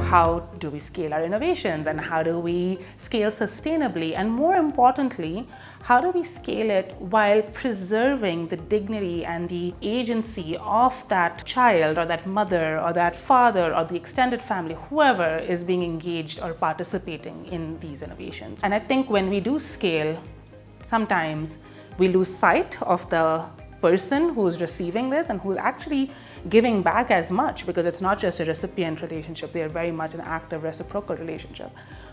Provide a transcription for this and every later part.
how do we scale our innovations and how do we scale sustainably? And more importantly, how do we scale it while preserving the dignity and the agency of that child or that mother or that father or the extended family, whoever is being engaged or participating in these innovations? And I think when we do scale, sometimes we lose sight of the person who's receiving this and who's actually giving back as much, because it's not just a recipient relationship, they are very much an active reciprocal relationship.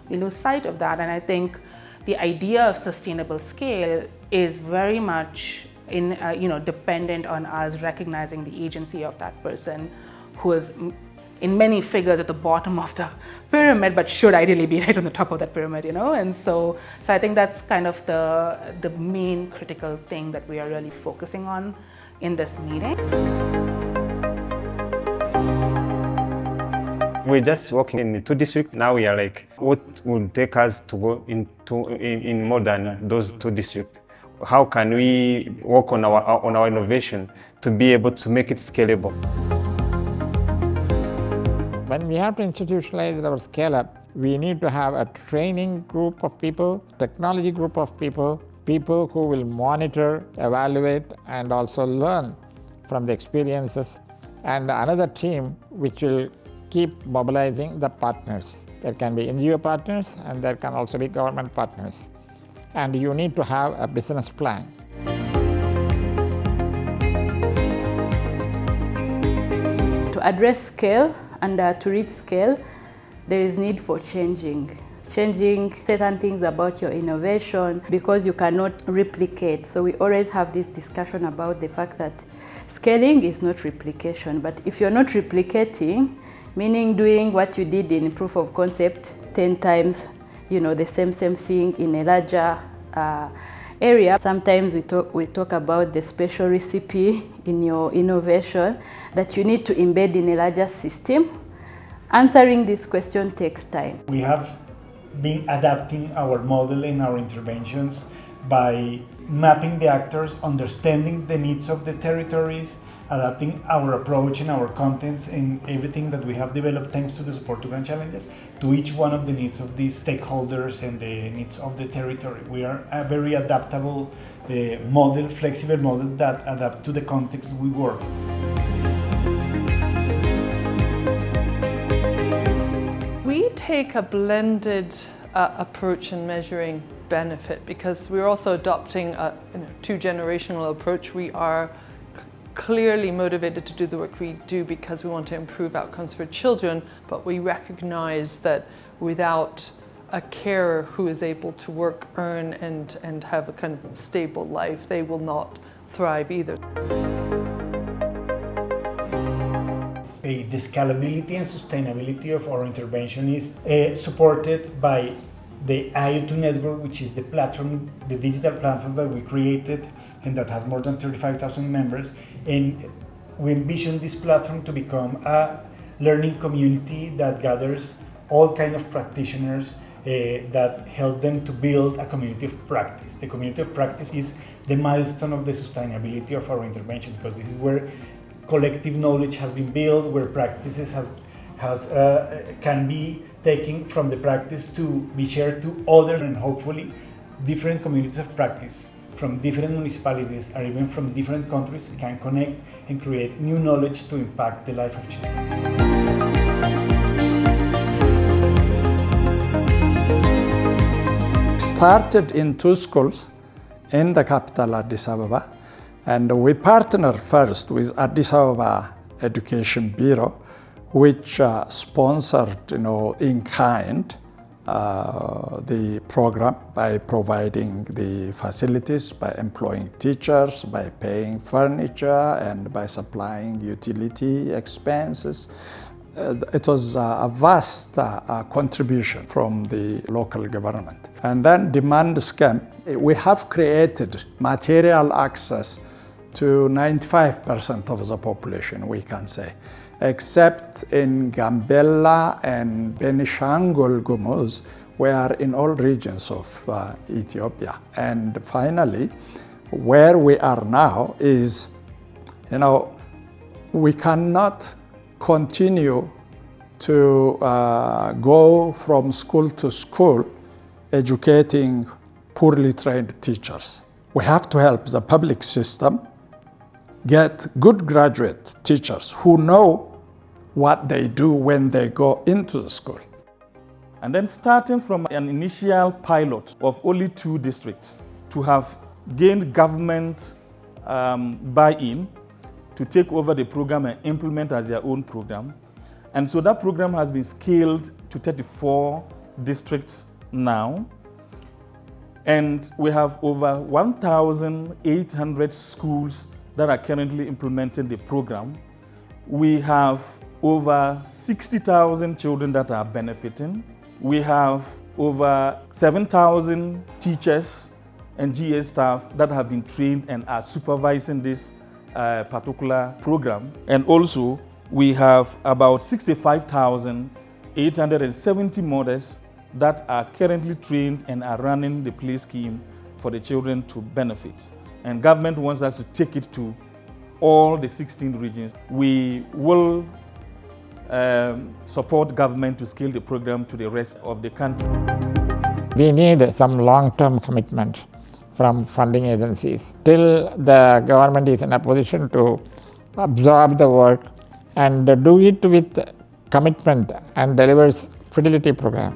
We lose sight of that, and I think the idea of sustainable scale is very much dependent on us recognizing the agency of that person who is in many figures at the bottom of the pyramid, but should ideally be right on the top of that pyramid, And so I think that's kind of the main critical thing that we are really focusing on in this meeting. We're just working in the 2 districts. Now we are like, what will take us to go in more than those 2 districts? How can we work on our innovation to be able to make it scalable? When we have to institutionalize our scale-up, we need to have a training group of people, technology group of people, people who will monitor, evaluate, and also learn from the experiences, and another team which will keep mobilizing the partners. There can be NGO partners and there can also be government partners. And you need to have a business plan. To address scale and to reach scale, there is need for changing certain things about your innovation, because you cannot replicate. So we always have this discussion about the fact that scaling is not replication, but if you're not replicating, meaning doing what you did in proof of concept 10 times, the same thing in a larger area. Sometimes we talk about the special recipe in your innovation that you need to embed in a larger system. Answering this question takes time. We have been adapting our model and our interventions by mapping the actors, understanding the needs of the territories, adapting our approach and our contents and everything that we have developed thanks to the support to Grand Challenges to each one of the needs of these stakeholders and the needs of the territory. We are a very adaptable model, flexible model that adapts to the context we work. We take a blended approach in measuring benefit, because we're also adopting a 2-generational approach. We are clearly motivated to do the work we do because we want to improve outcomes for children, but we recognize that without a carer who is able to work, earn, and have a kind of stable life, they will not thrive either. The scalability and sustainability of our intervention is supported by the IO2 network, which is the platform, the digital platform that we created and that has more than 35,000 members. And we envision this platform to become a learning community that gathers all kinds of practitioners that help them to build a community of practice. The community of practice is the milestone of the sustainability of our intervention, because this is where collective knowledge has been built, where practices can be taken from the practice to be shared to others, and hopefully different communities of practice from different municipalities or even from different countries can connect and create new knowledge to impact the life of children. Started in 2 schools in the capital Addis Ababa, and we partnered first with Addis Ababa Education Bureau, which sponsored, in kind, the program by providing the facilities, by employing teachers, by paying furniture, and by supplying utility expenses. It was a vast contribution from the local government. And then demand came. We have created material access to 95% of the population, we can say, except in Gambella and Benishangul Gumuz, we are in all regions of Ethiopia. And finally, where we are now is, we cannot continue to go from school to school educating poorly trained teachers. We have to help the public system get good graduate teachers who know what they do when they go into the school. And then starting from an initial pilot of only 2 districts to have gained government buy-in to take over the program and implement as their own program. And so that program has been scaled to 34 districts now. And we have over 1,800 schools that are currently implementing the program. We have over 60,000 children that are benefiting. We have over 7,000 teachers and GA staff that have been trained and are supervising this particular program. And also, we have about 65,870 mothers that are currently trained and are running the play scheme for the children to benefit. And government wants us to take it to all the 16 regions. We will support government to scale the program to the rest of the country. We need some long-term commitment from funding agencies till the government is in a position to absorb the work and do it with commitment and delivers fidelity program.